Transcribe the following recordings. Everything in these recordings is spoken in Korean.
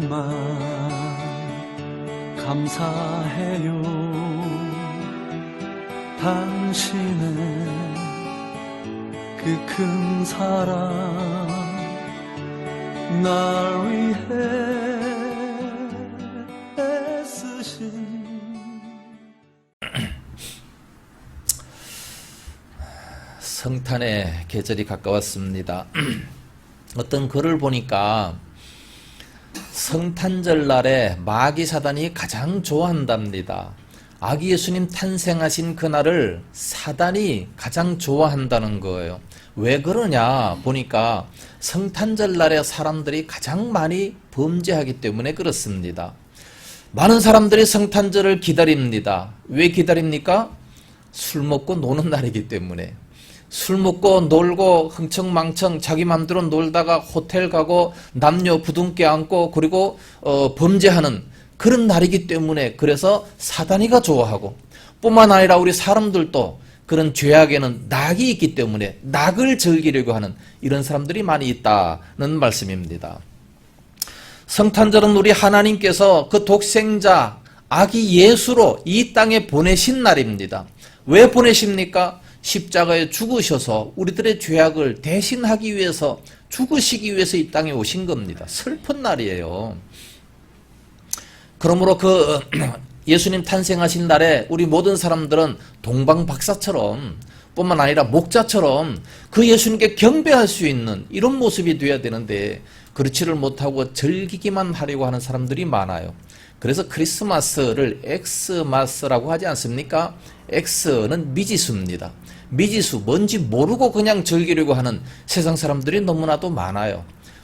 정말 감사해요. 당신의 그 큰 사랑 날 위해 애쓰신. 성탄의 계절이 가까웠습니다. 어떤 글을 보니까 성탄절 날에 마귀 사단이 가장 좋아한답니다. 아기 예수님 탄생하신 그날을 사단이 가장 좋아한다는 거예요. 왜 그러냐 보니까 성탄절 날에 사람들이 가장 많이 범죄하기 때문에 그렇습니다. 많은 사람들이 성탄절을 기다립니다. 왜 기다립니까? 술 먹고 노는 날이기 때문에. 술 먹고 놀고 흥청망청 자기 맘대로 놀다가 호텔 가고 남녀 부둥켜 안고 그리고 범죄하는 그런 날이기 때문에, 그래서 사단이가 좋아하고, 뿐만 아니라 우리 사람들도 그런 죄악에는 낙이 있기 때문에 낙을 즐기려고 하는 이런 사람들이 많이 있다는 말씀입니다. 성탄절은 우리 하나님께서 그 독생자 아기 예수로 이 땅에 보내신 날입니다. 왜 보내십니까? 십자가에 죽으셔서 우리들의 죄악을 대신하기 위해서, 죽으시기 위해서 이 땅에 오신 겁니다. 슬픈 날이에요. 그러므로 그 예수님 탄생하신 날에 우리 모든 사람들은 동방박사처럼 뿐만 아니라 목자처럼 그 예수님께 경배할 수 있는 이런 모습이 되어야 되는데, 그렇지를 못하고 즐기기만 하려고 하는 사람들이 많아요. 그래서 크리스마스를 엑스마스라고 하지 않습니까? 엑스는 미지수입니다. 미지수, 뭔지 모르고 그냥 즐기려고 하는 세상 사람들이 너무나도 많아요.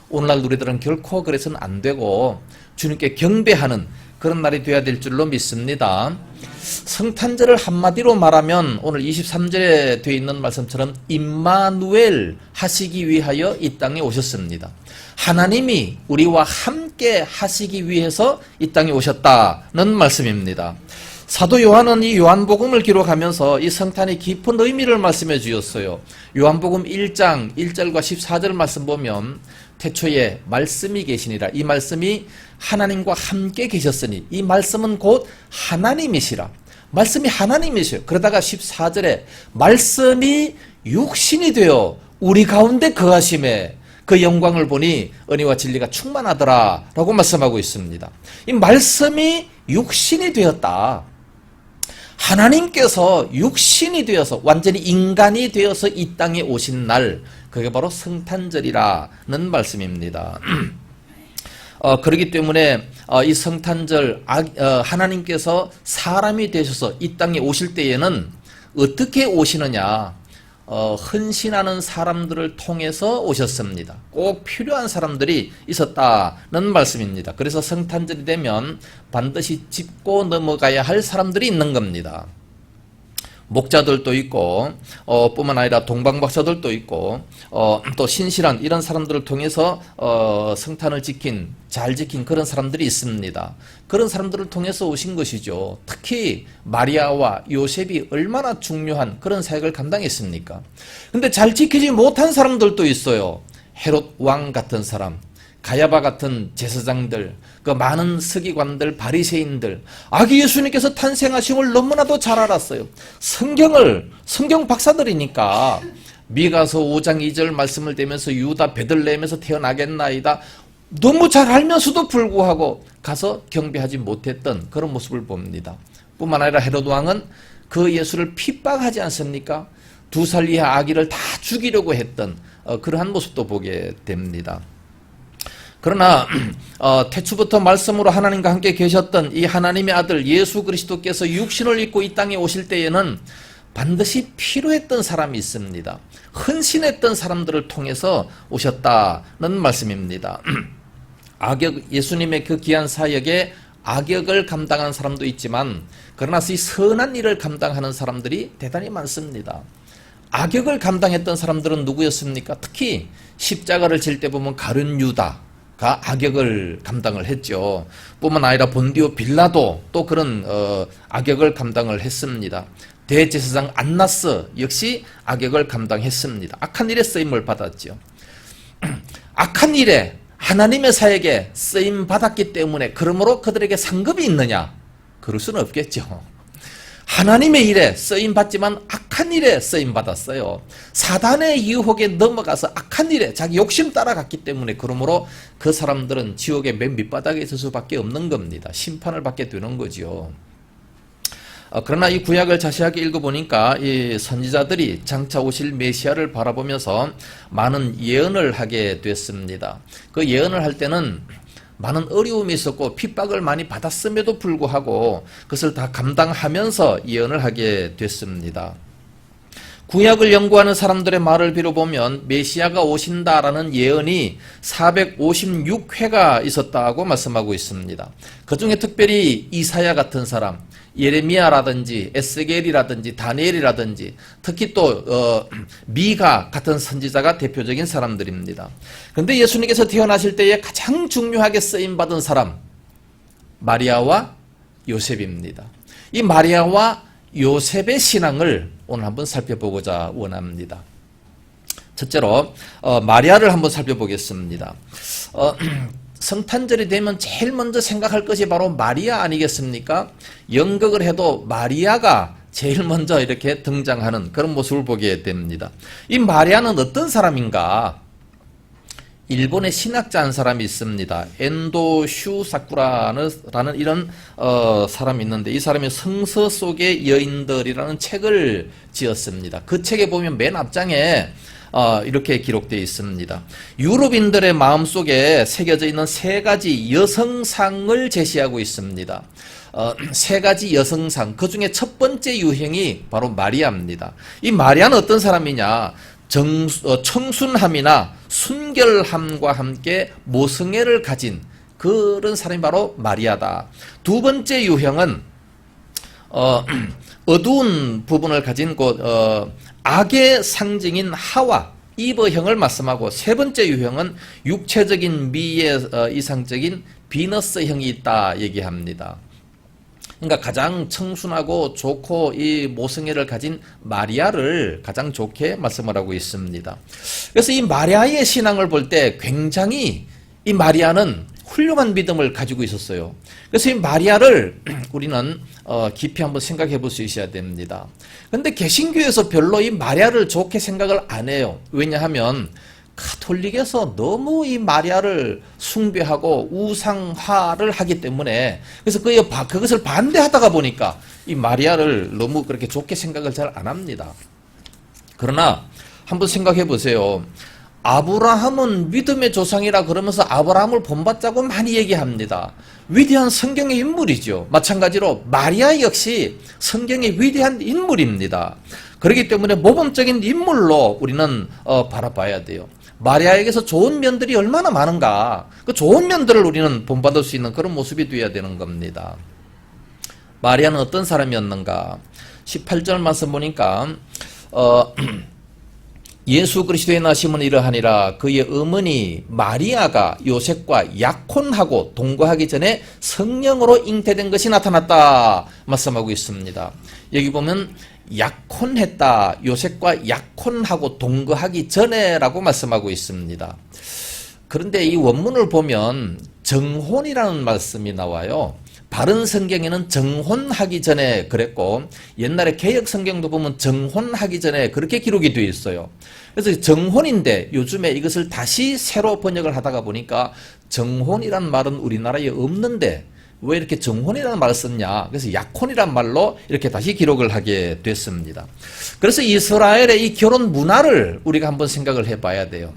오늘날 우리들은 결코 그래서는 안 되고 주님께 경배하는 그런 날이 되어야 될 줄로 믿습니다. 성탄절을 한마디로 말하면 오늘 23절에 되어 있는 말씀처럼 임마누엘 하시기 위하여 이 땅에 오셨습니다. 하나님이 우리와 함께 하시기 위해서 이 땅에 오셨다는 말씀입니다. 사도 요한은 이 요한복음을 기록하면서 이 성탄의 깊은 의미를 말씀해 주셨어요. 요한복음 1장 1절과 14절 말씀 보면 태초에 말씀이 계시니라, 이 말씀이 하나님과 함께 계셨으니 이 말씀은 곧 하나님이시라. 말씀이 하나님이시요. 그러다가 14절에 말씀이 육신이 되어 우리 가운데 거하심에 그 영광을 보니 은혜와 진리가 충만하더라 라고 말씀하고 있습니다. 이 말씀이 육신이 되었다. 하나님께서 육신이 되어서 완전히 인간이 되어서 이 땅에 오신 날, 그게 바로 성탄절이라는 말씀입니다. 그렇기 때문에 이 성탄절 하나님께서 사람이 되셔서 이 땅에 오실 때에는 어떻게 오시느냐, 헌신하는 사람들을 통해서 오셨습니다. 꼭 필요한 사람들이 있었다는 말씀입니다. 그래서 성탄절이 되면 반드시 짚고 넘어가야 할 사람들이 있는 겁니다. 목자들도 있고 뿐만 아니라 동방박사들도 있고 또 신실한 이런 사람들을 통해서 성탄을 잘 지킨 그런 사람들이 있습니다. 그런 사람들을 통해서 오신 것이죠. 특히 마리아와 요셉이 얼마나 중요한 그런 사역을 감당했습니까? 근데 잘 지키지 못한 사람들도 있어요. 헤롯 왕 같은 사람, 가야바 같은 제사장들, 그 많은 서기관들, 바리새인들, 아기 예수님께서 탄생하심을 너무나도 잘 알았어요. 성경 박사들이니까 미가서 5장 2절 말씀을 대면서 유다 베들레헴에서 태어나겠나이다, 너무 잘 알면서도 불구하고 가서 경배하지 못했던 그런 모습을 봅니다. 뿐만 아니라 헤롯 왕은 그 예수를 핍박하지 않습니까? 2살 이하 아기를 다 죽이려고 했던 그러한 모습도 보게 됩니다. 그러나 태초부터 말씀으로 하나님과 함께 계셨던 이 하나님의 아들 예수 그리스도께서 육신을 입고 이 땅에 오실 때에는 반드시 필요했던 사람이 있습니다. 헌신했던 사람들을 통해서 오셨다는 말씀입니다. 예수님의 그 귀한 사역에 악역을 감당하는 사람도 있지만, 그러나 이 선한 일을 감당하는 사람들이 대단히 많습니다. 악역을 감당했던 사람들은 누구였습니까? 특히 십자가를 질 때 보면 가룟 유다가 악역을 감당을 했죠. 뿐만 아니라 본디오 빌라도 또 그런 악역을 감당을 했습니다. 대제사장 안나스 역시 악역을 감당했습니다. 악한 일에 쓰임을 받았죠. 악한 일에 하나님의 사역에 쓰임 받았기 때문에 그러므로 그들에게 상급이 있느냐? 그럴 수는 없겠죠. 하나님의 일에 쓰임 받지만 악한 일에 쓰임 받았어요. 사단의 유혹에 넘어가서 악한 일에 자기 욕심 따라갔기 때문에 그러므로 그 사람들은 지옥의 맨 밑바닥에 있을 수밖에 없는 겁니다. 심판을 받게 되는 거죠. 그러나 이 구약을 자세하게 읽어보니까 이 선지자들이 장차 오실 메시아를 바라보면서 많은 예언을 하게 됐습니다. 그 예언을 할 때는 많은 어려움이 있었고 핍박을 많이 받았음에도 불구하고 그것을 다 감당하면서 예언을 하게 됐습니다. 구약을 연구하는 사람들의 말을 빌어보면 메시아가 오신다라는 예언이 456회가 있었다고 말씀하고 있습니다. 그 중에 특별히 이사야 같은 사람, 예레미야라든지 에스겔이라든지 다니엘이라든지 특히 또 미가 같은 선지자가 대표적인 사람들입니다. 그런데 예수님께서 태어나실 때에 가장 중요하게 쓰임받은 사람 마리아와 요셉입니다. 이 마리아와 요셉의 신앙을 오늘 한번 살펴보고자 원합니다. 첫째로 마리아를 한번 살펴보겠습니다. 성탄절이 되면 제일 먼저 생각할 것이 바로 마리아 아니겠습니까? 연극을 해도 마리아가 제일 먼저 이렇게 등장하는 그런 모습을 보게 됩니다. 이 마리아는 어떤 사람인가? 일본의 신학자 한 사람이 있습니다. 엔도 슈사쿠라라는 이런 사람이 있는데 이 사람이 성서 속의 여인들이라는 책을 지었습니다. 그 책에 보면 맨 앞장에 이렇게 기록되어 있습니다. 유럽인들의 마음속에 새겨져 있는 세 가지 여성상을 제시하고 있습니다. 세 가지 여성상, 그 중에 첫 번째 유형이 바로 마리아입니다. 이 마리아는 어떤 사람이냐? 청순함이나 순결함과 함께 모성애를 가진 그런 사람이 바로 마리아다. 두 번째 유형은 어두운 부분을 가진 악의 상징인 하와, 이브형을 말씀하고 세 번째 유형은 육체적인 미의 이상적인 비너스형이 있다 얘기합니다. 그러니까 가장 청순하고 좋고 이 모성애를 가진 마리아를 가장 좋게 말씀을 하고 있습니다. 그래서 이 마리아의 신앙을 볼 때 굉장히 이 마리아는 훌륭한 믿음을 가지고 있었어요. 그래서 이 마리아를 우리는 깊이 한번 생각해 볼 수 있어야 됩니다. 그런데 개신교에서 별로 이 마리아를 좋게 생각을 안 해요. 왜냐하면 가톨릭에서 너무 이 마리아를 숭배하고 우상화를 하기 때문에 그래서 그것을 반대하다가 보니까 이 마리아를 너무 그렇게 좋게 생각을 잘 안 합니다. 그러나 한번 생각해 보세요. 아브라함은 믿음의 조상이라 그러면서 아브라함을 본받자고 많이 얘기합니다. 위대한 성경의 인물이죠. 마찬가지로 마리아 역시 성경의 위대한 인물입니다. 그렇기 때문에 모범적인 인물로 우리는 바라봐야 돼요. 마리아에게서 좋은 면들이 얼마나 많은가. 그 좋은 면들을 우리는 본받을 수 있는 그런 모습이 되어야 되는 겁니다. 마리아는 어떤 사람이었는가? 18절 말씀 보니까 예수 그리스도의 나심은 이러하니라. 그의 어머니 마리아가 요셉과 약혼하고 동거하기 전에 성령으로 잉태된 것이 나타났다 말씀하고 있습니다. 여기 보면 약혼했다, 요셉과 약혼하고 동거하기 전에 라고 말씀하고 있습니다. 그런데 이 원문을 보면 정혼이라는 말씀이 나와요. 바른 성경에는 정혼하기 전에 그랬고 옛날에 개역 성경도 보면 정혼하기 전에 그렇게 기록이 되어 있어요. 그래서 정혼인데 요즘에 이것을 다시 새로 번역을 하다가 보니까 정혼이란 말은 우리나라에 없는데 왜 이렇게 정혼이라는 말을 썼냐? 그래서 약혼이란 말로 이렇게 다시 기록을 하게 됐습니다. 그래서 이스라엘의 이 결혼 문화를 우리가 한번 생각을 해봐야 돼요.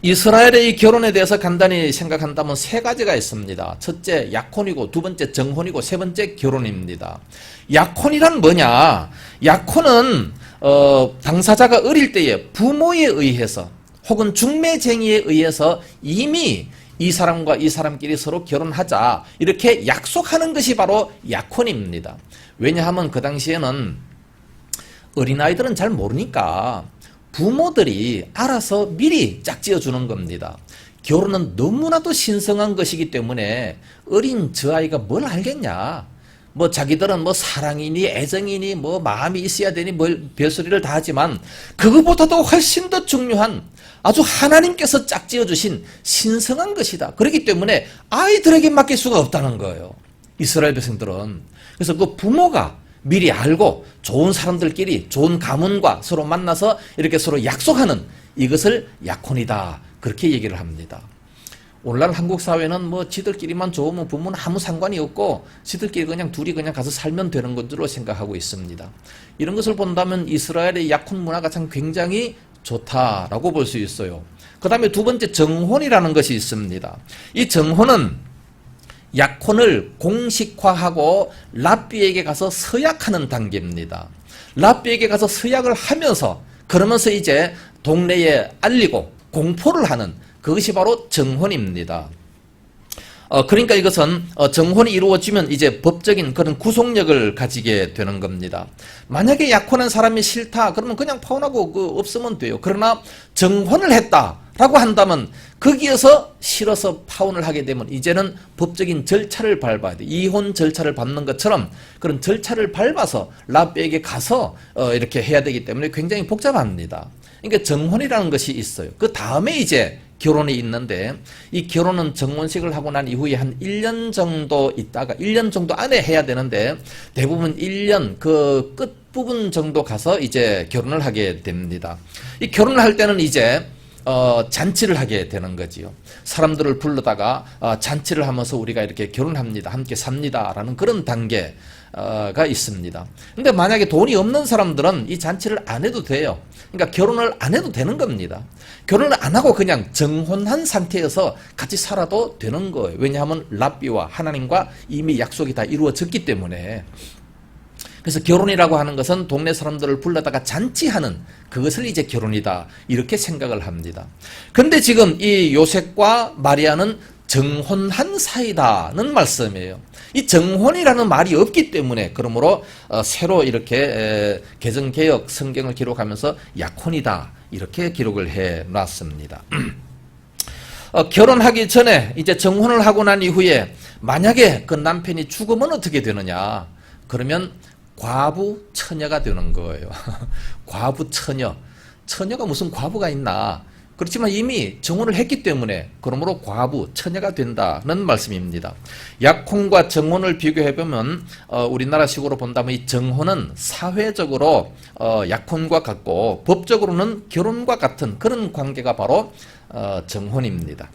이스라엘의 이 결혼에 대해서 간단히 생각한다면 세 가지가 있습니다. 첫째 약혼이고 두 번째 정혼이고 세 번째 결혼입니다. 약혼이란 뭐냐? 약혼은 당사자가 어릴 때에 부모에 의해서 혹은 중매쟁이에 의해서 이미 이 사람과 이 사람끼리 서로 결혼하자 이렇게 약속하는 것이 바로 약혼입니다. 왜냐하면 그 당시에는 어린아이들은 잘 모르니까 부모들이 알아서 미리 짝지어주는 겁니다. 결혼은 너무나도 신성한 것이기 때문에 어린 저 아이가 뭘 알겠냐. 뭐 자기들은 뭐 사랑이니 애정이니 뭐 마음이 있어야 되니 뭘 별소리를 다 하지만 그것보다도 훨씬 더 중요한 아주 하나님께서 짝지어 주신 신성한 것이다. 그렇기 때문에 아이들에게 맡길 수가 없다는 거예요. 이스라엘 백성들은. 그래서 그 부모가 미리 알고 좋은 사람들끼리 좋은 가문과 서로 만나서 이렇게 서로 약속하는 이것을 약혼이다. 그렇게 얘기를 합니다. 오늘날 한국 사회는 뭐 지들끼리만 좋으면 부모는 아무 상관이 없고 지들끼리 그냥 둘이 그냥 가서 살면 되는 것으로 생각하고 있습니다. 이런 것을 본다면 이스라엘의 약혼 문화가 참 굉장히 좋다라고 볼 수 있어요. 그 다음에 두 번째 정혼이라는 것이 있습니다. 이 정혼은 약혼을 공식화하고 랍비에게 가서 서약하는 단계입니다. 랍비에게 가서 서약을 하면서 그러면서 이제 동네에 알리고 공포를 하는 그것이 바로 정혼입니다. 그러니까 이것은 정혼이 이루어지면 이제 법적인 그런 구속력을 가지게 되는 겁니다. 만약에 약혼한 사람이 싫다 그러면 그냥 파혼하고 없으면 돼요. 그러나 정혼을 했다라고 한다면 거기에서 싫어서 파혼을 하게 되면 이제는 법적인 절차를 밟아야 돼. 이혼 절차를 밟는 것처럼 그런 절차를 밟아서 랍비에게 가서 이렇게 해야 되기 때문에 굉장히 복잡합니다. 그러니까 정혼이라는 것이 있어요. 그 다음에 이제 결혼이 있는데 이 결혼은 정혼식을 하고 난 이후에 한 1년 정도 있다가 1년 정도 안에 해야 되는데 대부분 1년 그 끝부분 정도 가서 이제 결혼을 하게 됩니다. 이 결혼을 할 때는 이제 잔치를 하게 되는 거지요. 사람들을 불러다가 잔치를 하면서 우리가 이렇게 결혼합니다. 함께 삽니다. 라는 그런 단계가 있습니다. 근데 만약에 돈이 없는 사람들은 이 잔치를 안 해도 돼요. 그러니까 결혼을 안 해도 되는 겁니다. 결혼을 안 하고 그냥 정혼한 상태여서 같이 살아도 되는 거예요. 왜냐하면 랍비와 하나님과 이미 약속이 다 이루어졌기 때문에. 그래서 결혼이라고 하는 것은 동네 사람들을 불러다가 잔치하는 그것을 이제 결혼이다 이렇게 생각을 합니다. 그런데 지금 이 요셉과 마리아는 정혼한 사이다는 말씀이에요. 이 정혼이라는 말이 없기 때문에 그러므로 새로 이렇게 개정개혁 성경을 기록하면서 약혼이다 이렇게 기록을 해놨습니다. 결혼하기 전에 이제 정혼을 하고 난 이후에 만약에 그 남편이 죽으면 어떻게 되느냐? 그러면 과부 처녀가 되는 거예요. 과부 처녀. 처녀가 무슨 과부가 있나? 그렇지만 이미 정혼을 했기 때문에 그러므로 과부 처녀가 된다는 말씀입니다. 약혼과 정혼을 비교해보면 우리나라식으로 본다면 이 정혼은 사회적으로 약혼과 같고 법적으로는 결혼과 같은 그런 관계가 바로 정혼입니다.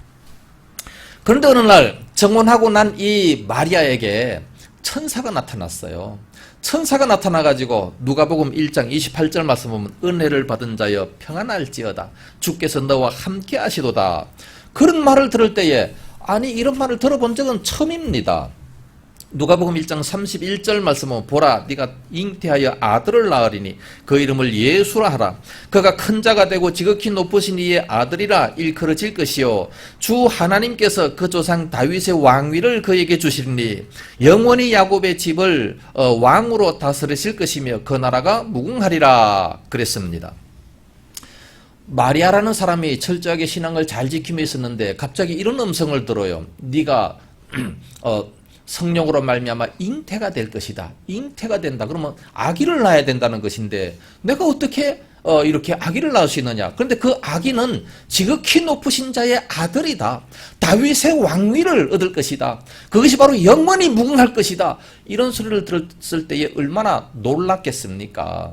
그런데 어느 날 정혼하고 난 이 마리아에게 천사가 나타났어요. 천사가 나타나가지고 누가복음 1장 28절 말씀 보면 은혜를 받은 자여 평안할지어다 주께서 너와 함께 하시도다. 그런 말을 들을 때에 아니 이런 말을 들어본 적은 처음입니다. 누가복음 1장 31절 말씀은 보라 네가 잉태하여 아들을 낳으리니 그 이름을 예수라 하라. 그가 큰 자가 되고 지극히 높으신 이의 아들이라 일컬어질 것이요 주 하나님께서 그 조상 다윗의 왕위를 그에게 주시리니 영원히 야곱의 집을 왕으로 다스리실 것이며 그 나라가 무궁하리라 그랬습니다. 마리아라는 사람이 철저하게 신앙을 잘 지키며 있었는데 갑자기 이런 음성을 들어요. 네가 성령으로 말미암아 잉태가 될 것이다. 잉태가 된다. 그러면 아기를 낳아야 된다는 것인데 내가 어떻게 이렇게 아기를 낳을 수 있느냐. 그런데 그 아기는 지극히 높으신 자의 아들이다. 다윗의 왕위를 얻을 것이다. 그것이 바로 영원히 무궁할 것이다. 이런 소리를 들었을 때에 얼마나 놀랐겠습니까?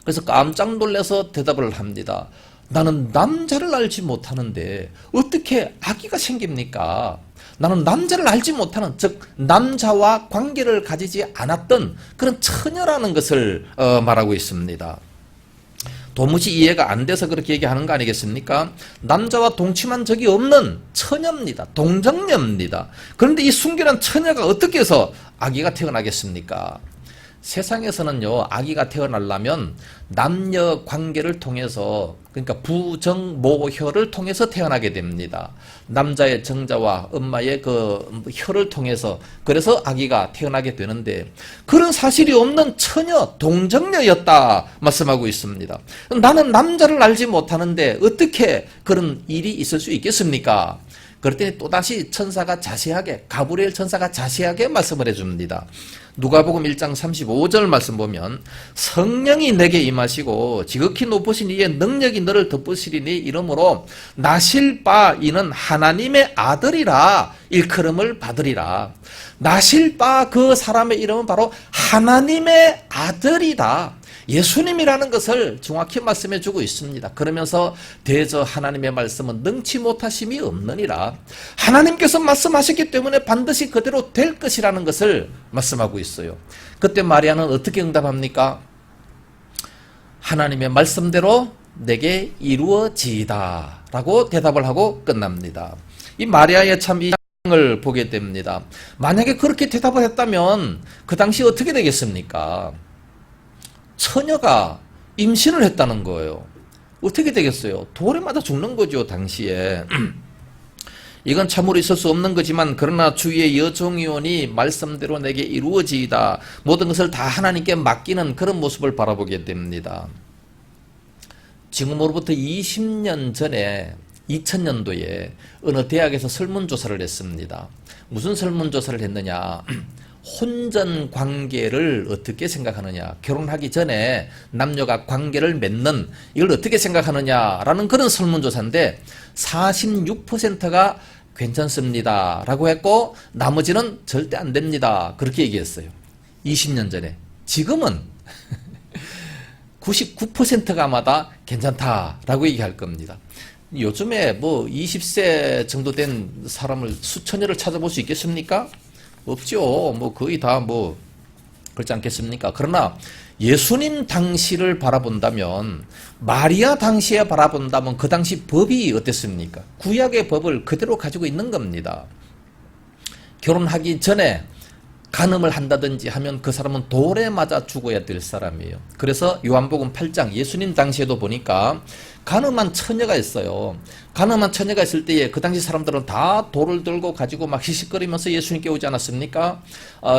그래서 깜짝 놀라서 대답을 합니다. 나는 남자를 알지 못하는데 어떻게 아기가 생깁니까? 나는 남자를 알지 못하는 즉 남자와 관계를 가지지 않았던 그런 처녀라는 것을 말하고 있습니다. 도무지 이해가 안 돼서 그렇게 얘기하는 거 아니겠습니까? 남자와 동침한 적이 없는 처녀입니다. 동정녀입니다. 그런데 이 순결한 처녀가 어떻게 해서 아기가 태어나겠습니까? 세상에서는요 아기가 태어나려면 남녀 관계를 통해서 그러니까 부정모혈을 통해서 태어나게 됩니다. 남자의 정자와 엄마의 그 혈을 통해서 그래서 아기가 태어나게 되는데 그런 사실이 없는 처녀 동정녀였다 말씀하고 있습니다. 나는 남자를 알지 못하는데 어떻게 그런 일이 있을 수 있겠습니까? 그랬더니 또다시 천사가 자세하게, 가브리엘 천사가 자세하게 말씀을 해줍니다. 누가복음 1장 35절 말씀 보면 성령이 내게 임하시고 지극히 높으신 이의 능력이 너를 덮으시리니 이러므로 나실 바 이는 하나님의 아들이라 일컬음을 받으리라. 나실 바 그 사람의 이름은 바로 하나님의 아들이다. 예수님이라는 것을 정확히 말씀해 주고 있습니다. 그러면서 대저 하나님의 말씀은 능치 못하심이 없느니라. 하나님께서 말씀하셨기 때문에 반드시 그대로 될 것이라는 것을 말씀하고 있어요. 그때 마리아는 어떻게 응답합니까? 하나님의 말씀대로 내게 이루어지이다 라고 대답을 하고 끝납니다. 이 마리아의 참 이 을 보게 됩니다. 만약에 그렇게 대답을 했다면 그 당시 어떻게 되겠습니까? 처녀가 임신을 했다는 거예요. 어떻게 되겠어요? 돌에 맞아 죽는 거죠, 당시에. 이건 참으로 있을 수 없는 거지만 그러나 주의 여종이오니 말씀대로 내게 이루어지이다. 모든 것을 다 하나님께 맡기는 그런 모습을 바라보게 됩니다. 지금으로부터 20년 전에 2000년도에 어느 대학에서 설문조사를 했습니다. 무슨 설문조사를 했느냐? 혼전 관계를 어떻게 생각하느냐, 결혼하기 전에 남녀가 관계를 맺는 이걸 어떻게 생각하느냐라는 그런 설문조사인데 46%가 괜찮습니다 라고 했고 나머지는 절대 안 됩니다 그렇게 얘기했어요. 20년 전에. 지금은 99%가 아마다 괜찮다라고 얘기할 겁니다. 요즘에 뭐 20세 정도 된 사람을 수천여를 찾아볼 수 있겠습니까? 없죠. 뭐 거의 다 뭐 그렇지 않겠습니까? 그러나 예수님 당시를 바라본다면, 마리아 당시에 바라본다면 그 당시 법이 어땠습니까? 구약의 법을 그대로 가지고 있는 겁니다. 결혼하기 전에 간음을 한다든지 하면 그 사람은 돌에 맞아 죽어야 될 사람이에요. 그래서 요한복음 8장 예수님 당시에도 보니까 간음한 처녀가 있어요. 간음한 처녀가 있을 때에 그 당시 사람들은 다 돌을 들고 가지고 막 히식거리면서 예수님께 오지 않았습니까?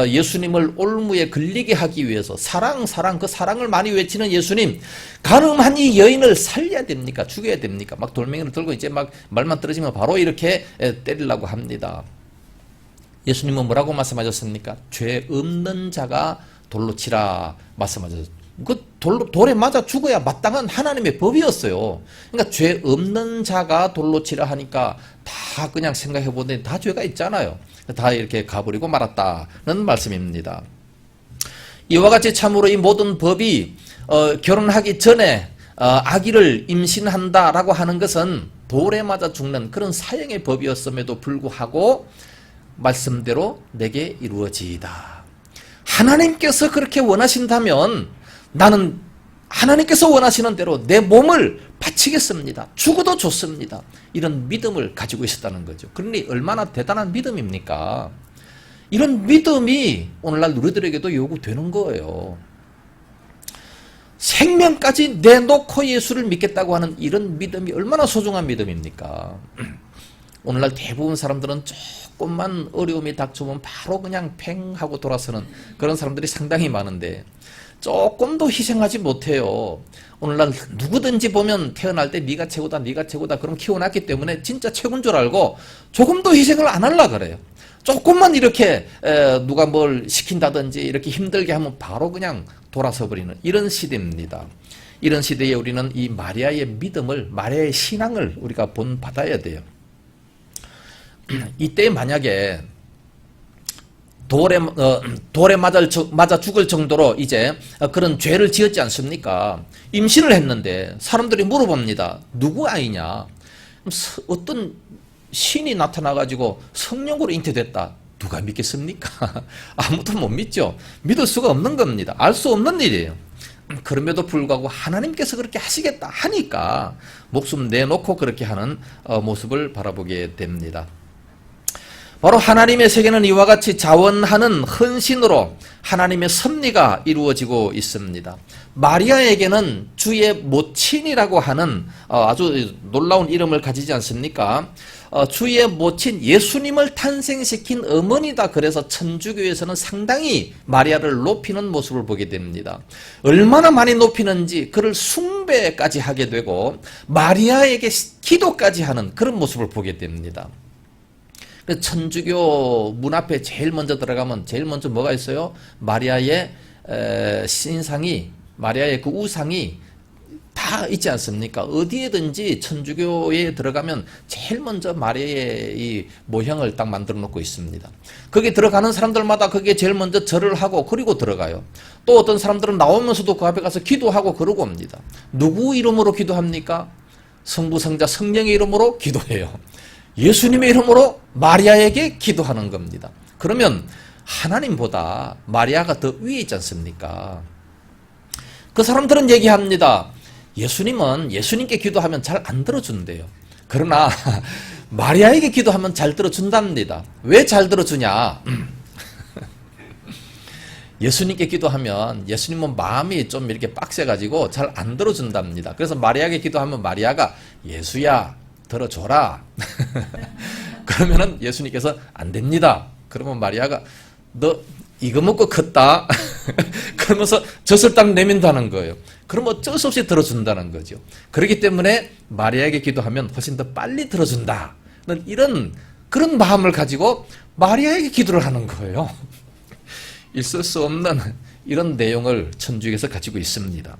예수님을 올무에 걸리게 하기 위해서 사랑 그 사랑을 많이 외치는 예수님, 간음한 이 여인을 살려야 됩니까? 죽여야 됩니까? 막 돌멩이를 들고 이제 막 말만 떨어지면 바로 이렇게 때리려고 합니다. 예수님은 뭐라고 말씀하셨습니까? 죄 없는 자가 돌로 치라 말씀하셨어요. 그 돌에 맞아 죽어야 마땅한 하나님의 법이었어요. 그러니까 죄 없는 자가 돌로 치라 하니까 다 그냥 생각해 보니 다 죄가 있잖아요. 다 이렇게 가버리고 말았다는 말씀입니다. 이와 같이 참으로 이 모든 법이 결혼하기 전에 아기를 임신한다라고 하는 것은 돌에 맞아 죽는 그런 사형의 법이었음에도 불구하고 말씀대로 내게 이루어지이다. 하나님께서 그렇게 원하신다면 나는 하나님께서 원하시는 대로 내 몸을 바치겠습니다. 죽어도 좋습니다. 이런 믿음을 가지고 있었다는 거죠. 그러니 얼마나 대단한 믿음입니까? 이런 믿음이 오늘날 우리들에게도 요구되는 거예요. 생명까지 내놓고 예수를 믿겠다고 하는 이런 믿음이 얼마나 소중한 믿음입니까? 오늘날 대부분 사람들은 조금만 어려움이 닥쳐오면 바로 그냥 팽 하고 돌아서는 그런 사람들이 상당히 많은데 조금도 희생하지 못해요. 오늘날 누구든지 보면 태어날 때 네가 최고다 네가 최고다 그럼 키워놨기 때문에 진짜 최고인 줄 알고 조금도 희생을 안 하려고 그래요. 조금만 이렇게 누가 뭘 시킨다든지 이렇게 힘들게 하면 바로 그냥 돌아서 버리는 이런 시대입니다. 이런 시대에 우리는 이 마리아의 믿음을, 마리아의 신앙을 우리가 본받아야 돼요. 이때 만약에 돌에 맞아 죽을 정도로 이제 그런 죄를 지었지 않습니까? 임신을 했는데 사람들이 물어봅니다. 누구 아이냐? 어떤 신이 나타나가지고 성령으로 잉태됐다. 누가 믿겠습니까? 아무도 못 믿죠. 믿을 수가 없는 겁니다. 알 수 없는 일이에요. 그럼에도 불구하고 하나님께서 그렇게 하시겠다 하니까 목숨 내놓고 그렇게 하는 모습을 바라보게 됩니다. 바로 하나님의 세계는 이와 같이 자원하는 헌신으로 하나님의 섭리가 이루어지고 있습니다. 마리아에게는 주의 모친이라고 하는 아주 놀라운 이름을 가지지 않습니까? 주의 모친 예수님을 탄생시킨 어머니다. 그래서 천주교에서는 상당히 마리아를 높이는 모습을 보게 됩니다. 얼마나 많이 높이는지 그를 숭배까지 하게 되고 마리아에게 기도까지 하는 그런 모습을 보게 됩니다. 그래서 천주교 문 앞에 제일 먼저 들어가면 제일 먼저 뭐가 있어요? 마리아의 신상이, 마리아의 그 우상이 다 있지 않습니까? 어디에든지 천주교에 들어가면 제일 먼저 마리아의 이 모형을 딱 만들어 놓고 있습니다. 거기 들어가는 사람들마다 거기에 제일 먼저 절을 하고 그리고 들어가요. 또 어떤 사람들은 나오면서도 그 앞에 가서 기도하고 그러고 옵니다. 누구 이름으로 기도합니까? 성부, 성자, 성령의 이름으로 기도해요. 예수님의 이름으로 마리아에게 기도하는 겁니다. 그러면 하나님보다 마리아가 더 위에 있지 않습니까? 그 사람들은 얘기합니다. 예수님은 예수님께 기도하면 잘 안 들어준대요. 그러나 마리아에게 기도하면 잘 들어준답니다. 왜 잘 들어주냐? 예수님께 기도하면 예수님은 마음이 좀 이렇게 빡세가지고 잘 안 들어준답니다. 그래서 마리아에게 기도하면 마리아가 예수야 들어줘라. 그러면은 예수님께서 안 됩니다. 그러면 마리아가 너 이거 먹고 컸다. 그러면서 젖을 딱 내민다는 거예요. 그럼 어쩔 수 없이 들어준다는 거죠. 그렇기 때문에 마리아에게 기도하면 훨씬 더 빨리 들어준다. 그런 마음을 가지고 마리아에게 기도를 하는 거예요. 있을 수 없는 이런 내용을 천주교에서 가지고 있습니다.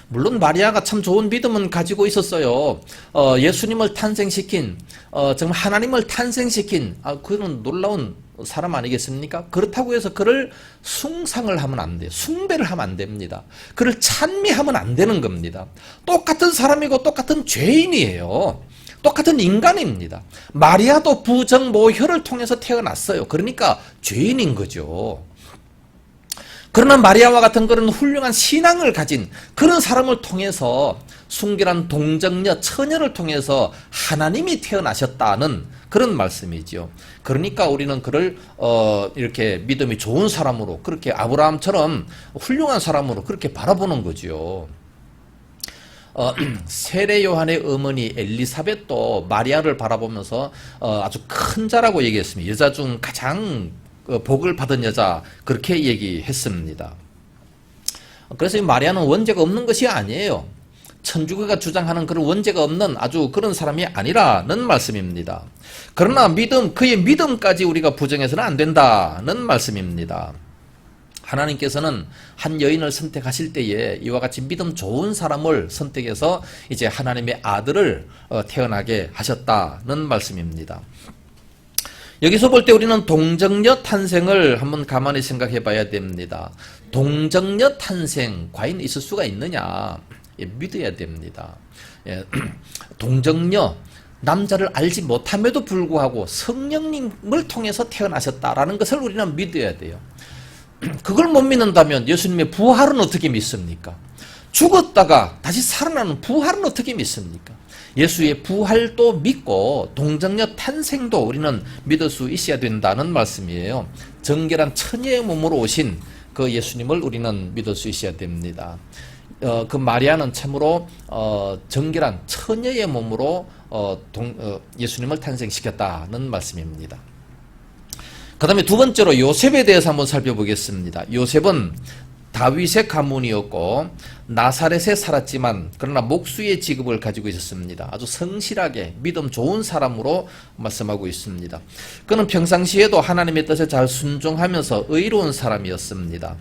물론 마리아가 참 좋은 믿음은 가지고 있었어요. 예수님을 탄생시킨, 정말 하나님을 탄생시킨, 그는 놀라운 사람 아니겠습니까? 그렇다고 해서 그를 숭상을 하면 안 돼요. 숭배를 하면 안 됩니다. 그를 찬미하면 안 되는 겁니다. 똑같은 사람이고 똑같은 죄인이에요. 똑같은 인간입니다. 마리아도 부정 모혈을 통해서 태어났어요. 그러니까 죄인인 거죠. 그러나 마리아와 같은 그런 훌륭한 신앙을 가진 그런 사람을 통해서 순결한 동정녀, 처녀를 통해서 하나님이 태어나셨다는 그런 말씀이죠. 그러니까 우리는 그를 이렇게 믿음이 좋은 사람으로, 그렇게 아브라함처럼 훌륭한 사람으로 그렇게 바라보는 거죠. 세례 요한의 어머니 엘리사벳도 마리아를 바라보면서 아주 큰 자라고 얘기했습니다. 여자 중 가장 복을 받은 여자, 그렇게 얘기했습니다. 그래서 이 마리아는 원죄가 없는 것이 아니에요. 천주교가 주장하는 그런 원죄가 없는 아주 그런 사람이 아니라는 말씀입니다. 그러나 그의 믿음까지 우리가 부정해서는 안 된다는 말씀입니다. 하나님께서는 한 여인을 선택하실 때에 이와 같이 믿음 좋은 사람을 선택해서 이제 하나님의 아들을 태어나게 하셨다는 말씀입니다. 여기서 볼 때 우리는 동정녀 탄생을 한번 가만히 생각해 봐야 됩니다. 동정녀 탄생 과연 있을 수가 있느냐? 믿어야 됩니다. 동정녀, 남자를 알지 못함에도 불구하고 성령님을 통해서 태어나셨다라는 것을 우리는 믿어야 돼요. 그걸 못 믿는다면 예수님의 부활은 어떻게 믿습니까? 죽었다가 다시 살아나는 부활은 어떻게 믿습니까? 예수의 부활도 믿고 동정녀 탄생도 우리는 믿을 수 있어야 된다는 말씀이에요. 정결한 처녀의 몸으로 오신 그 예수님을 우리는 믿을 수 있어야 됩니다. 그 마리아는 참으로 정결한 처녀의 몸으로 예수님을 탄생시켰다는 말씀입니다. 그 다음에 두 번째로 요셉에 대해서 한번 살펴보겠습니다. 요셉은 다윗의 가문이었고 나사렛에 살았지만 그러나 목수의 직업을 가지고 있었습니다. 아주 성실하게 믿음 좋은 사람으로 말씀하고 있습니다. 그는 평상시에도 하나님의 뜻에 잘 순종하면서 의로운 사람이었습니다.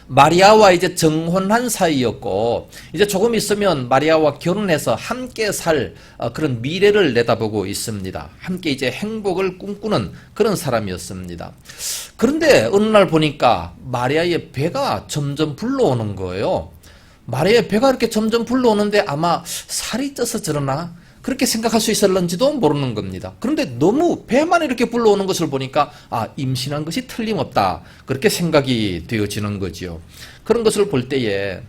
마리아와 이제 정혼한 사이였고 이제 조금 있으면 마리아와 결혼해서 함께 살 그런 미래를 내다보고 있습니다. 함께 이제 행복을 꿈꾸는 그런 사람이었습니다. 그런데 어느 날 보니까 마리아의 배가 점점 불러오는 거예요. 마리아의 배가 이렇게 점점 불러오는데 아마 살이 쪄서 저러나? 그렇게 생각할 수 있었는지도 모르는 겁니다. 그런데 너무 배만 이렇게 불러오는 것을 보니까 임신한 것이 틀림없다. 그렇게 생각이 되어지는 거죠. 그런 것을 볼 때에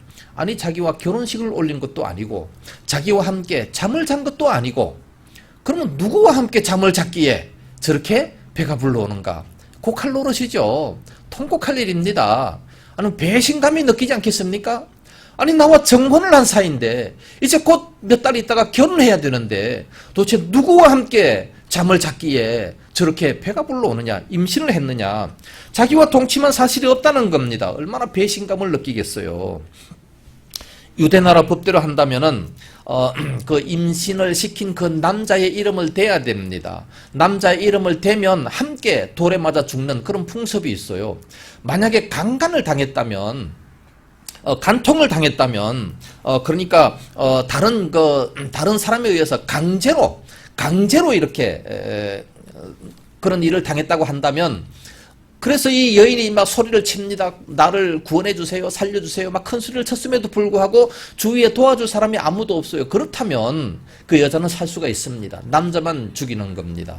자기와 결혼식을 올린 것도 아니고 자기와 함께 잠을 잔 것도 아니고 그러면 누구와 함께 잠을 잤기에 저렇게 배가 불러오는가? 곡할 노릇이죠. 통곡할 일입니다. 배신감이 느끼지 않겠습니까? 나와 정혼을 한 사이인데 이제 곧 몇 달 있다가 결혼해야 되는데 도대체 누구와 함께 잠을 잤기에 저렇게 배가 불러오느냐, 임신을 했느냐, 자기와 동침한 사실이 없다는 겁니다. 얼마나 배신감을 느끼겠어요. 유대나라 법대로 한다면은 그 임신을 시킨 그 남자의 이름을 대야 됩니다. 남자의 이름을 대면 함께 돌에 맞아 죽는 그런 풍습이 있어요. 만약에 강간을 당했다면, 간통을 당했다면, 그러니까 다른 사람에 의해서 강제로 이렇게 그런 일을 당했다고 한다면, 그래서 이 여인이 막 소리를 칩니다. 나를 구원해 주세요, 살려주세요. 막 큰 소리를 쳤음에도 불구하고 주위에 도와줄 사람이 아무도 없어요. 그렇다면 그 여자는 살 수가 있습니다. 남자만 죽이는 겁니다.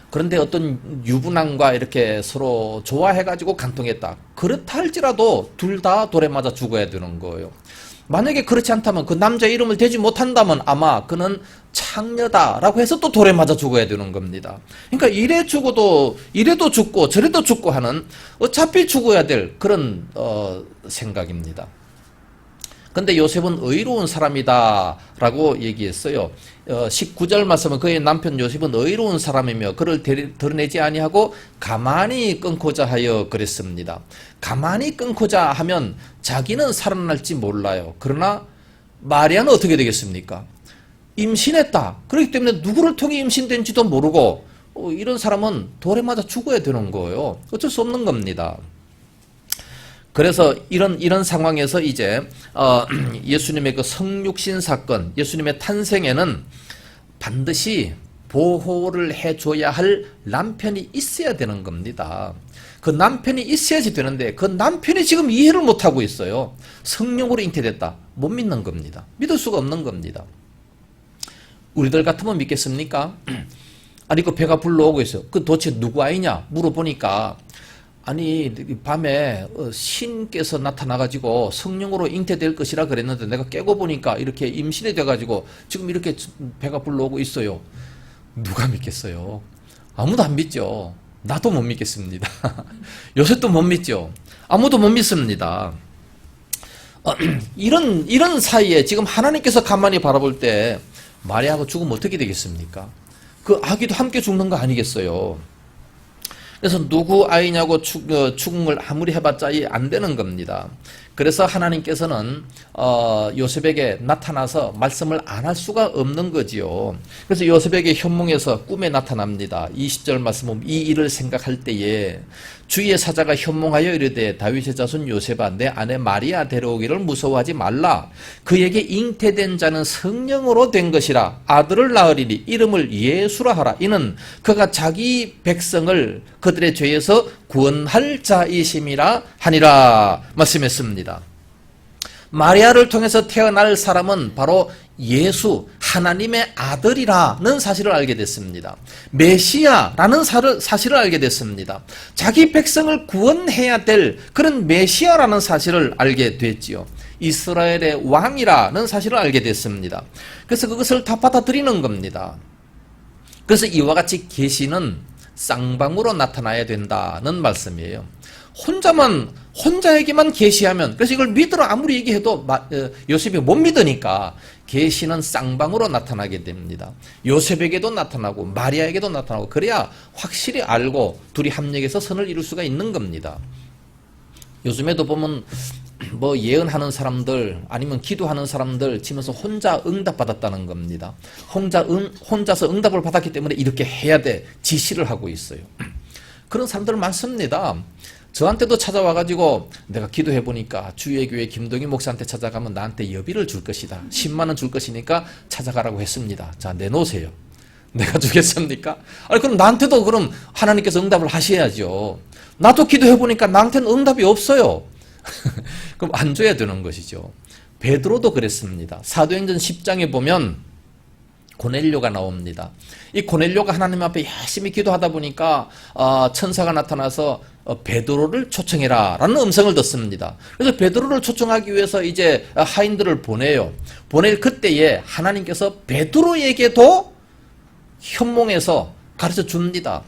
그런데 어떤 유부남과 이렇게 서로 좋아해가지고 간통했다. 그렇다 할지라도 둘 다 돌에 맞아 죽어야 되는 거예요. 만약에 그렇지 않다면 그 남자의 이름을 대지 못한다면 아마 그는 창녀다라고 해서 또 돌에 맞아 죽어야 되는 겁니다. 그러니까 이래도 죽고 저래도 죽고 하는, 어차피 죽어야 될 그런 생각입니다. 근데 요셉은 의로운 사람이다라고 얘기했어요. 19절 말씀은 그의 남편 요셉은 의로운 사람이며 그를 드러내지 아니하고 가만히 끊고자 하여 그랬습니다. 가만히 끊고자 하면 자기는 살아날지 몰라요. 그러나 마리아는 어떻게 되겠습니까? 임신했다. 그렇기 때문에 누구를 통해 임신된지도 모르고 이런 사람은 돌에 맞아 죽어야 되는 거예요. 어쩔 수 없는 겁니다. 그래서 이런 상황에서 이제 예수님의 그 성육신 사건, 예수님의 탄생에는 반드시 보호를 해줘야 할 남편이 있어야 되는 겁니다. 그 남편이 있어야지 되는데 그 남편이 지금 이해를 못하고 있어요. 성령으로 잉태됐다. 못 믿는 겁니다. 믿을 수가 없는 겁니다. 우리들 같으면 믿겠습니까? 아니 그 배가 불러오고 있어요. 그 도대체 누구 아이냐 물어보니까, 아니 밤에 신께서 나타나가지고 성령으로 잉태될 것이라 그랬는데 내가 깨고 보니까 이렇게 임신이 돼가지고 지금 이렇게 배가 불러오고 있어요. 누가 믿겠어요? 아무도 안 믿죠. 나도 못 믿겠습니다. 요새도 못 믿죠. 아무도 못 믿습니다. 이런 사이에 지금 하나님께서 가만히 바라볼 때 마리아가 죽으면 어떻게 되겠습니까? 그 아기도 함께 죽는 거 아니겠어요? 그래서 누구 아이냐고 추궁을 아무리 해봤자 안 되는 겁니다. 그래서 하나님께서는 요셉에게 나타나서 말씀을 안 할 수가 없는 거지요. 그래서 요셉에게 현몽에서 꿈에 나타납니다. 20절 말씀은 이 일을 생각할 때에 주의 사자가 현몽하여 이르되 다윗의 자손 요셉아 내 아내 마리아 데려오기를 무서워하지 말라. 그에게 잉태된 자는 성령으로 된 것이라. 아들을 낳으리니 이름을 예수라 하라. 이는 그가 자기 백성을 그들의 죄에서 구원할 자이심이라 하니라 말씀했습니다. 마리아를 통해서 태어날 사람은 바로 예수, 하나님의 아들이라는 사실을 알게 됐습니다. 메시아라는 사실을 알게 됐습니다. 자기 백성을 구원해야 될 그런 메시아라는 사실을 알게 됐지요. 이스라엘의 왕이라는 사실을 알게 됐습니다. 그래서 그것을 다 받아들이는 겁니다. 그래서 이와 같이 계시는 쌍방으로 나타나야 된다는 말씀이에요. 혼자에게만 계시하면, 그래서 이걸 믿으라 아무리 얘기해도 요셉이 못 믿으니까 계시는 쌍방으로 나타나게 됩니다. 요셉에게도 나타나고 마리아에게도 나타나고, 그래야 확실히 알고 둘이 합력해서 선을 이룰 수가 있는 겁니다. 요즘에도 보면 뭐 예언하는 사람들 아니면 기도하는 사람들 치면서 혼자 응답받았다는 겁니다. 혼자서 응답을 받았기 때문에 이렇게 해야 돼 지시를 하고 있어요. 그런 사람들 많습니다. 저한테도 찾아와가지고 내가 기도해보니까 주의 교회 김동희 목사한테 찾아가면 나한테 여비를 줄 것이다. 10만 원 줄 것이니까 찾아가라고 했습니다. 자, 내놓으세요. 내가 주겠습니까? 아니 그럼 나한테도 그럼 하나님께서 응답을 하셔야죠. 나도 기도해보니까 나한테는 응답이 없어요. 그럼 안 줘야 되는 것이죠. 베드로도 그랬습니다. 사도행전 10장에 보면 고넬료가 나옵니다. 이 고넬료가 하나님 앞에 열심히 기도하다 보니까 천사가 나타나서 베드로를 초청해라 라는 음성을 듣습니다. 그래서 베드로를 초청하기 위해서 이제 하인들을 보내요. 보낼 그때에 하나님께서 베드로에게도 현몽에서 가르쳐 줍니다.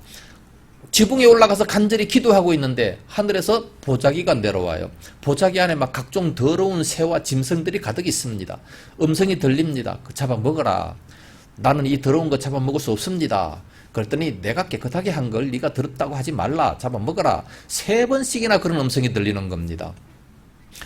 지붕에 올라가서 간절히 기도하고 있는데 하늘에서 보자기가 내려와요. 보자기 안에 막 각종 더러운 새와 짐승들이 가득 있습니다. 음성이 들립니다. 그 잡아먹어라. 나는 이 더러운 거 잡아먹을 수 없습니다. 그랬더니 내가 깨끗하게 한 걸 네가 더럽다고 하지 말라. 잡아먹어라. 3번씩이나 그런 음성이 들리는 겁니다.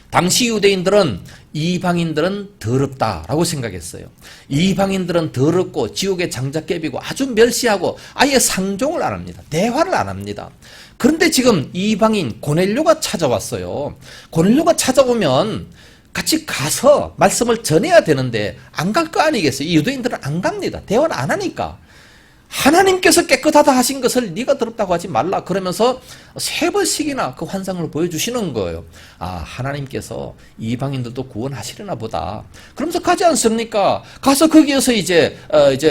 당시 유대인들은 이방인들은 더럽다라고 생각했어요. 이방인들은 더럽고 지옥의 장작개비고 아주 멸시하고 아예 상종을 안 합니다. 대화를 안 합니다. 그런데 지금 이방인 고넬료가 찾아왔어요. 고넬료가 찾아오면 같이 가서 말씀을 전해야 되는데 안 갈 거 아니겠어요? 이 유대인들은 안 갑니다. 대화를 안 하니까. 하나님께서 깨끗하다 하신 것을 네가 더럽다고 하지 말라 그러면서 3번씩이나 그 환상을 보여주시는 거예요. 아, 하나님께서 이방인들도 구원하시려나 보다. 그러면서 가지 않습니까? 가서 거기에서 이제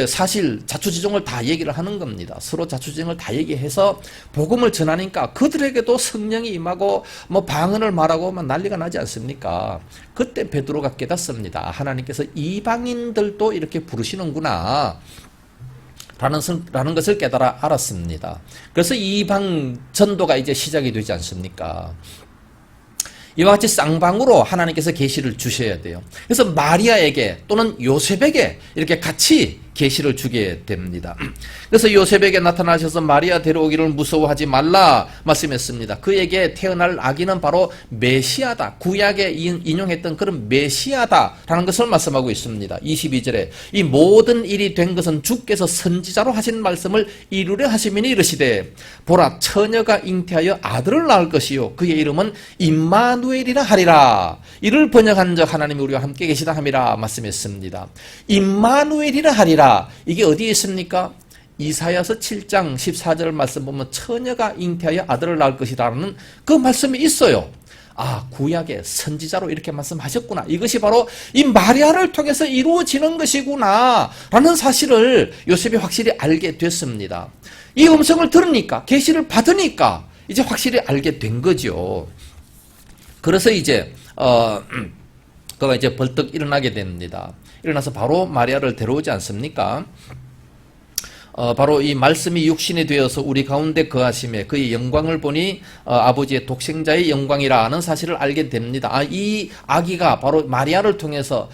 사실 자초지종을 다 얘기를 하는 겁니다. 서로 자초지종을 다 얘기해서 복음을 전하니까 그들에게도 성령이 임하고 뭐 방언을 말하고 막 난리가 나지 않습니까? 그때 베드로가 깨닫습니다. 하나님께서 이방인들도 이렇게 부르시는구나. 라는 것을 깨달아 알았습니다. 그래서 이방 전도가 이제 시작이 되지 않습니까? 이와 같이 쌍방으로 하나님께서 계시를 주셔야 돼요. 그래서 마리아에게 또는 요셉에게 이렇게 같이 계시를 주게 됩니다. 그래서 요셉에게 나타나셔서 마리아 데려오기를 무서워하지 말라 말씀했습니다. 그에게 태어날 아기는 바로 메시아다. 구약에 인용했던 그런 메시아다라는 것을 말씀하고 있습니다. 22절에 이 모든 일이 된 것은 주께서 선지자로 하신 말씀을 이루려 하심이니 이르시되 보라 처녀가 잉태하여 아들을 낳을 것이요 그의 이름은 임마누엘이라 하리라. 이를 번역한 적 하나님이 우리와 함께 계시다 함이라 말씀했습니다. 임마누엘이라 하리라. 이게 어디에 있습니까? 이사야서 7장 14절 말씀 보면 처녀가 잉태하여 아들을 낳을 것이라는 그 말씀이 있어요. 아, 구약의 선지자로 이렇게 말씀하셨구나. 이것이 바로 이 마리아를 통해서 이루어지는 것이구나 라는 사실을 요셉이 확실히 알게 됐습니다. 이 음성을 들으니까, 계시를 받으니까 이제 확실히 알게 된 거죠. 그래서 이제 그가 이제 벌떡 일어나게 됩니다. 일어나서 바로 마리아를 데려오지 않습니까? 바로 이 말씀이 육신이 되어서 우리 가운데 거하심에 그의 영광을 보니 아버지의 독생자의 영광이라는 사실을 알게 됩니다. 아, 이 아기가 바로 마리아를 통해서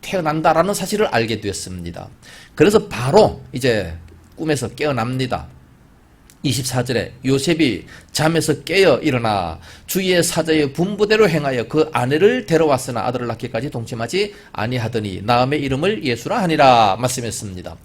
태어난다라는 사실을 알게 되었습니다. 그래서 바로 이제 꿈에서 깨어납니다. 24절에 요셉이 잠에서 깨어 일어나 주의 사자의 분부대로 행하여 그 아내를 데려왔으나 아들을 낳기까지 동침하지 아니하더니 나음의 이름을 예수라 하니라 말씀했습니다.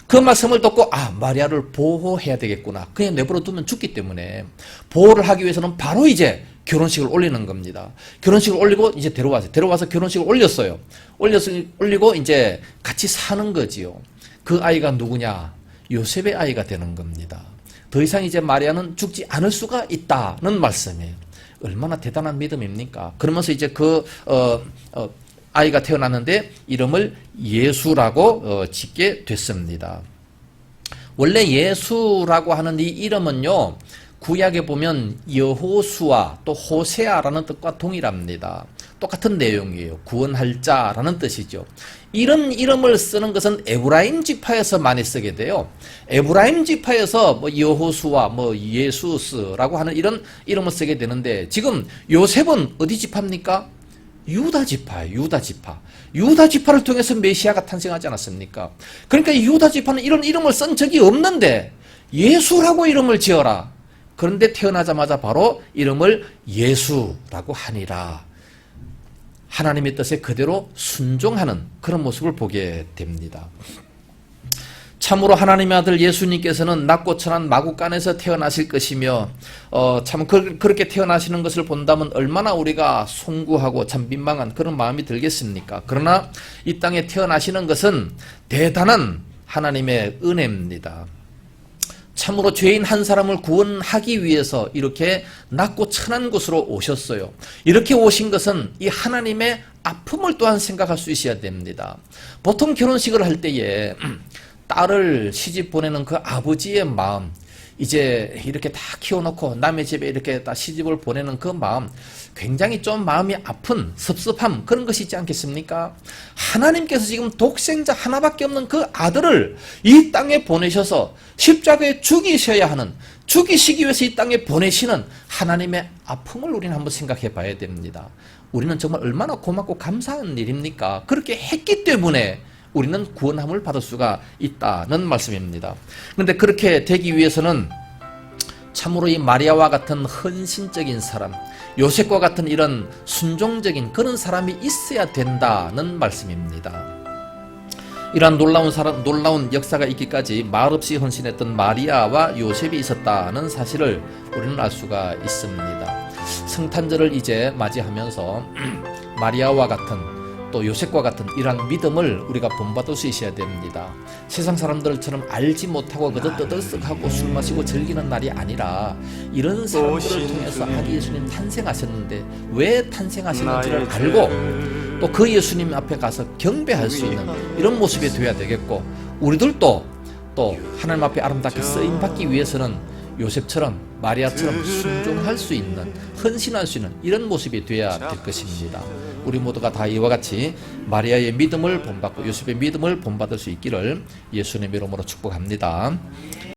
그 말씀을 듣고 아, 마리아를 보호해야 되겠구나. 그냥 내버려 두면 죽기 때문에 보호를 하기 위해서는 바로 이제 결혼식을 올리는 겁니다. 결혼식을 올리고 이제 데려와서 결혼식을 올렸어요. 올리고 이제 같이 사는 거지요. 그 아이가 누구냐? 요셉의 아이가 되는 겁니다. 더 이상 이제 마리아는 죽지 않을 수가 있다는 말씀이에요. 얼마나 대단한 믿음입니까? 그러면서 이제 아이가 태어났는데 이름을 예수라고 짓게 됐습니다. 원래 예수라고 하는 이 이름은요, 구약에 보면 여호수아 또 호세아라는 뜻과 동일합니다. 똑같은 내용이에요. 구원할 자라는 뜻이죠. 이런 이름을 쓰는 것은 에브라임 지파에서 많이 쓰게 돼요. 에브라임 지파에서 뭐 여호수아, 뭐 예수스라고 하는 이런 이름을 쓰게 되는데 지금 요셉은 어디 지파입니까? 유다 지파예요. 유다 지파. 유다 지파를 통해서 메시아가 탄생하지 않았습니까? 그러니까 유다 지파는 이런 이름을 쓴 적이 없는데 예수라고 이름을 지어라. 그런데 태어나자마자 바로 이름을 예수라고 하니라. 하나님의 뜻에 그대로 순종하는 그런 모습을 보게 됩니다. 참으로 하나님의 아들 예수님께서는 낮고 천한 마구간에서 태어나실 것이며 참 그렇게 태어나시는 것을 본다면 얼마나 우리가 송구하고 참 민망한 그런 마음이 들겠습니까? 그러나 이 땅에 태어나시는 것은 대단한 하나님의 은혜입니다. 참으로 죄인 한 사람을 구원하기 위해서 이렇게 낮고 천한 곳으로 오셨어요. 이렇게 오신 것은 이 하나님의 아픔을 또한 생각할 수 있어야 됩니다. 보통 결혼식을 할 때에 딸을 시집 보내는 그 아버지의 마음, 이제 이렇게 다 키워놓고 남의 집에 이렇게 다 시집을 보내는 그 마음, 굉장히 좀 마음이 아픈 섭섭함, 그런 것이 있지 않겠습니까? 하나님께서 지금 독생자 하나밖에 없는 그 아들을 이 땅에 보내셔서 십자가에 죽이셔야 하는, 죽이시기 위해서 이 땅에 보내시는 하나님의 아픔을 우리는 한번 생각해 봐야 됩니다. 우리는 정말 얼마나 고맙고 감사한 일입니까? 그렇게 했기 때문에 우리는 구원함을 받을 수가 있다는 말씀입니다. 그런데 그렇게 되기 위해서는 참으로 이 마리아와 같은 헌신적인 사람, 요셉과 같은 이런 순종적인 그런 사람이 있어야 된다는 말씀입니다. 이러한 놀라운 역사가 있기까지 말없이 헌신했던 마리아와 요셉이 있었다는 사실을 우리는 알 수가 있습니다. 성탄절을 이제 맞이하면서 마리아와 같은 또 요셉과 같은 이러한 믿음을 우리가 본받을 수 있어야 됩니다. 세상 사람들처럼 알지 못하고 그저 떠들썩하고 술 마시고 즐기는 날이 아니라 이런 사람들을 통해서 아기 예수님 탄생하셨는데 왜 탄생하셨는지를 알고 또 그 예수님 앞에 가서 경배할 수 있는 이런 모습이 되어야 되겠고, 우리들도 또 하나님 앞에 아름답게 쓰임받기 위해서는 요셉처럼 마리아처럼 순종할 수 있는, 헌신할 수 있는 이런 모습이 되어야 될 것입니다. 우리 모두가 다 이와 같이 마리아의 믿음을 본받고 요셉의 믿음을 본받을 수 있기를 예수님의 이름으로 축복합니다.